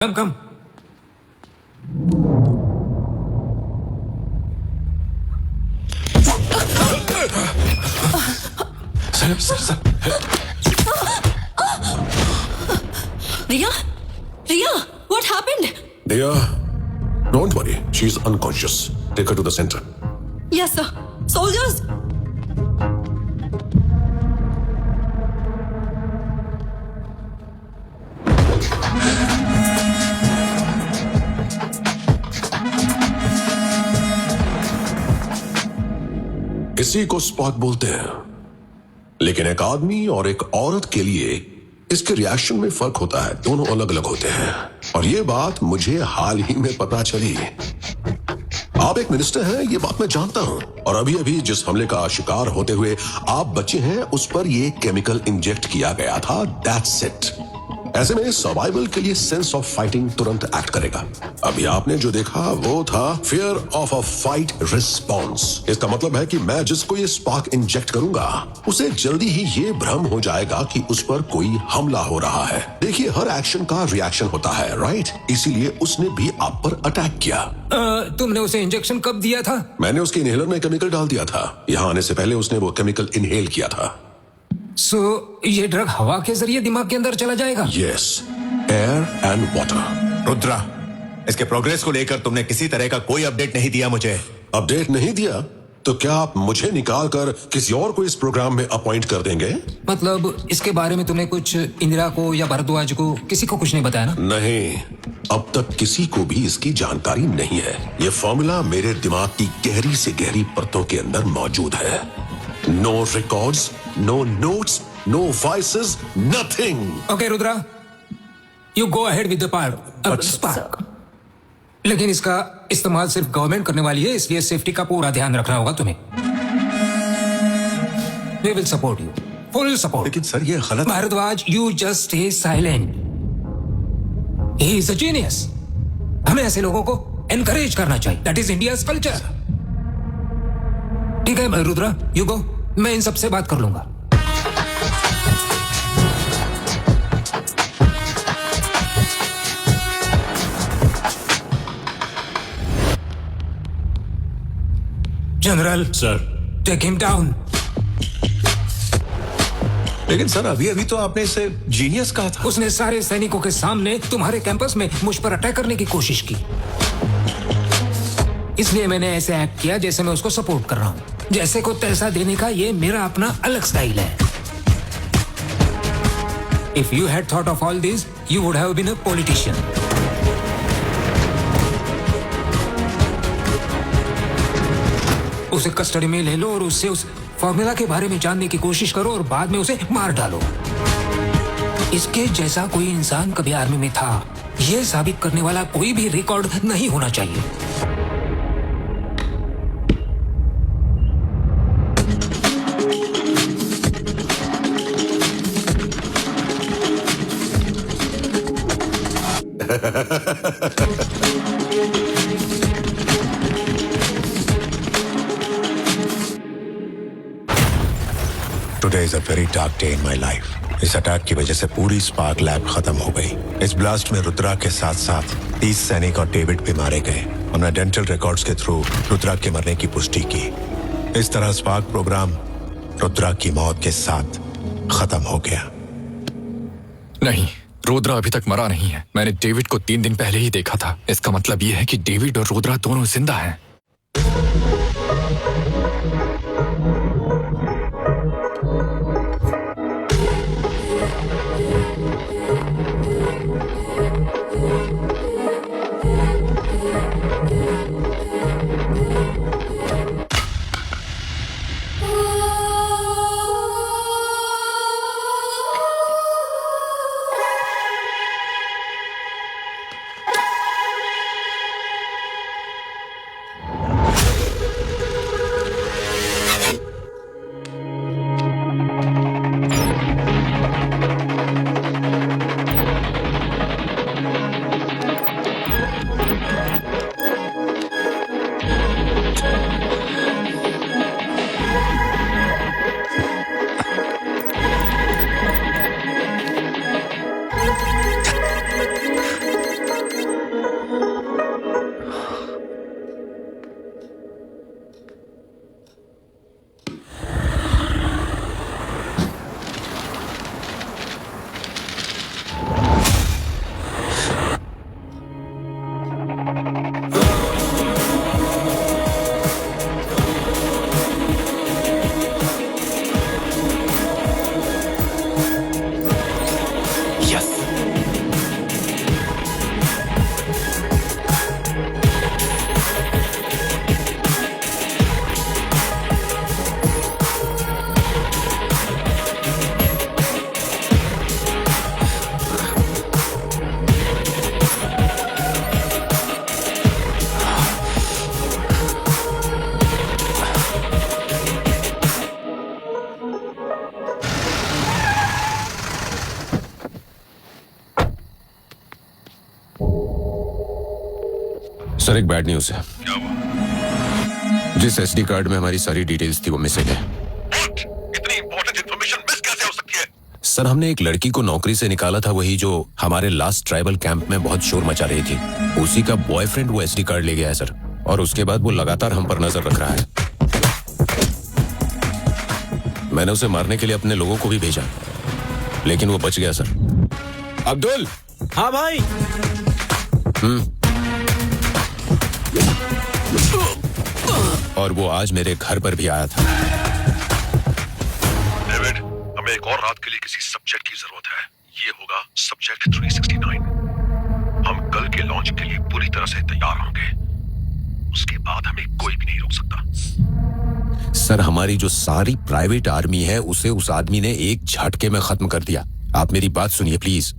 Come. Sir. Riya, what happened? Dear, don't worry. She's unconscious. Take her to the center. Yes, sir. Soldiers! इसी को spot बोलते हैं, लेकिन एक आदमी और एक औरत के लिए इसके रिएक्शन में फर्क होता है। दोनों अलग अलग होते हैं और ये बात मुझे हाल ही में पता चली। आप एक मिनिस्टर हैं, ये बात मैं जानता हूं, और अभी अभी जिस हमले का शिकार होते हुए आप बचे हैं उस पर ये केमिकल इंजेक्ट किया गया था। That's it. ऐसे में सर्वाइवल के लिए सेंस ऑफ फाइटिंग तुरंत एक्ट करेगा। अभी आपने जो देखा वो था fear of a fight response. इसका मतलब है कि मैं जिसको ये स्पार्क इंजेक्ट करूंगा उसे जल्दी ही ये भ्रम हो जाएगा कि उस पर कोई हमला हो रहा है। देखिए, हर एक्शन का रिएक्शन होता है, राइट? इसीलिए उसने भी आप पर अटैक किया। तुमने उसे इंजेक्शन कब दिया था? मैंने उसके इनहेलर में केमिकल डाल दिया था। यहाँ आने से पहले उसने वो केमिकल इनहेल किया था। ये ड्रग हवा के जरिए दिमाग के अंदर चला जाएगा? Yes, air and water. Rudra, इसके प्रोग्रेस को लेकर तुमने किसी तरह का कोई अपडेट नहीं दिया मुझे। अपडेट नहीं दिया तो क्या आप मुझे निकाल कर किसी और को इस प्रोग्राम में अपॉइंट कर देंगे? मतलब इसके बारे में तुमने कुछ इंदिरा को या भारद्वाज को किसी को कुछ नहीं बताया ना? नहीं, अब तक किसी को भी इसकी जानकारी नहीं है। ये फॉर्मूला मेरे दिमाग की गहरी से गहरी परतों के अंदर मौजूद है। No records, no notes, no voices, nothing. Okay Rudra, you go ahead with the spark. लेकिन इसका इस्तेमाल सिर्फ गवर्नमेंट करने वाली है, इसलिए सेफ्टी का पूरा ध्यान रखना होगा तुम्हें। We will support you, full support. लेकिन सर ये गलत। Bharadwaj, you just stay silent. He is a genius. हमें ऐसे लोगों को एनकरेज करना चाहिए। That is India's culture. ठीक है रुद्रा, यू गो, मैं इन सबसे बात कर लूंगा। General sir. Take him down. लेकिन सर अभी अभी तो आपने इसे जीनियस कहा था। उसने सारे सैनिकों के सामने तुम्हारे कैंपस में मुझ पर अटैक करने की कोशिश की, इसलिए मैंने ऐसे एक्ट किया जैसे मैं उसको सपोर्ट कर रहा हूं। जैसे को तैसा देने का ये मेरा अपना अलग स्टाइल है। If you had thought of all this you would have been a politician. उसे कस्टडी में ले लो और उससे उस फॉर्मूला के बारे में जानने की कोशिश करो और बाद में उसे मार डालो। इसके जैसा कोई इंसान कभी आर्मी में था, यह साबित करने वाला कोई भी रिकॉर्ड नहीं होना चाहिए। Today is a very dark day in my life. इस अटैक की वजह से पूरी स्पार्क लैब खत्म हो गई। इस ब्लास्ट में रुद्रा के साथ साथ 30 सैनिक और डेविड भी मारे गए। हमने डेंटल रिकॉर्ड्स के थ्रू रुद्रा के मरने की पुष्टि की। इस तरह स्पार्क प्रोग्राम रुद्रा की मौत के साथ खत्म हो गया। नहीं, रुद्रा अभी तक मरा नहीं है। मैंने डेविड को 3 दिन पहले ही देखा था। इसका मतलब यह है कि डेविड और रुद्रा दोनों जिंदा हैं। सर एक बैड न्यूज है। जिस एसडी कार्ड में हमारी सारी डिटेल्स थी वो मिसिंग है। इतनी इंपॉर्टेंट इंफॉर्मेशन मिस कैसे हो सकती है? सर हमने एक लड़की को नौकरी से निकाला था, वही जो हमारे लास्ट ट्राइबल कैंप में बहुत शोर मचा रही थी। उसी का बॉयफ्रेंड वो एसडी कार्ड ले गया है सर, और उसके बाद वो लगातार हम पर नजर रख रहा है। मैंने उसे मारने के लिए अपने लोगों को भी भेजा, लेकिन वो बच गया सर। अब्दुल। हाँ भाई। और वो आज मेरे घर पर भी आया था। डेविड, हमें एक और रात के लिए किसी सब्जेक्ट की जरूरत है। ये होगा सब्जेक्ट 369। हम कल के लॉन्च के लिए पूरी तरह से तैयार होंगे। उसके बाद हमें कोई भी नहीं रोक सकता। सर हमारी जो सारी प्राइवेट आर्मी है उसे उस आदमी ने एक झटके में खत्म कर दिया। आप मेरी बात सुनिए प्लीज।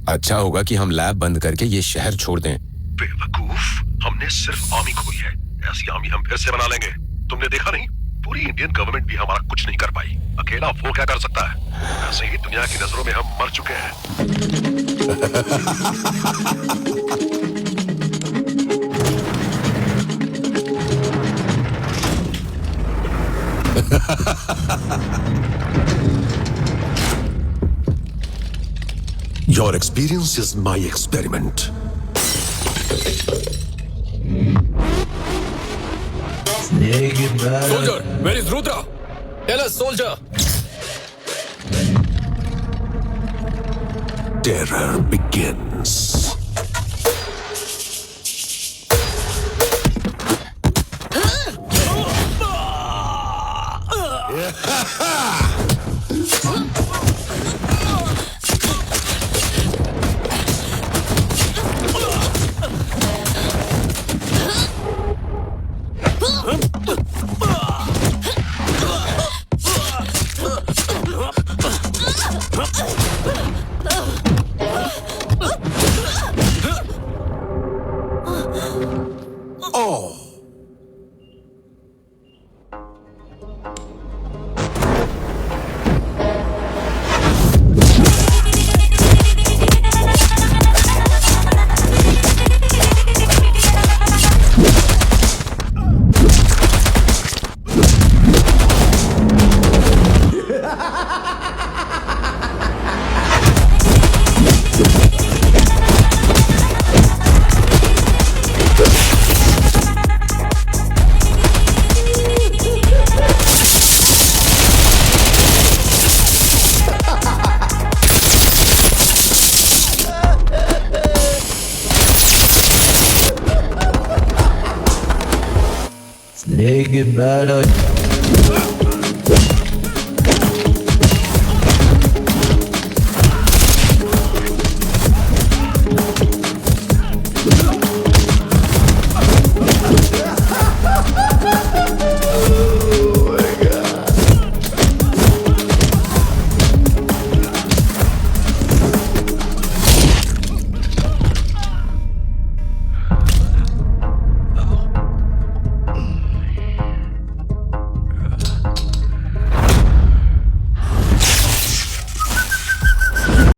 अच्छा होगा कि हम लैब बंद करके ये शहर छोड़ दें। बेवकूफ, हमने सिर्फ आर्मी खोई है। ऐसी आर्मी हम फिर से बना लेंगे। तुमने देखा नहीं, पूरी इंडियन गवर्नमेंट भी हमारा कुछ नहीं कर पाई। अकेला वो क्या कर सकता है? ऐसे ही दुनिया की नजरों में हम मर चुके हैं। Your experience is my experiment. Soldier, where is Rudra? Tell us, soldier. Terror begins. Naked bad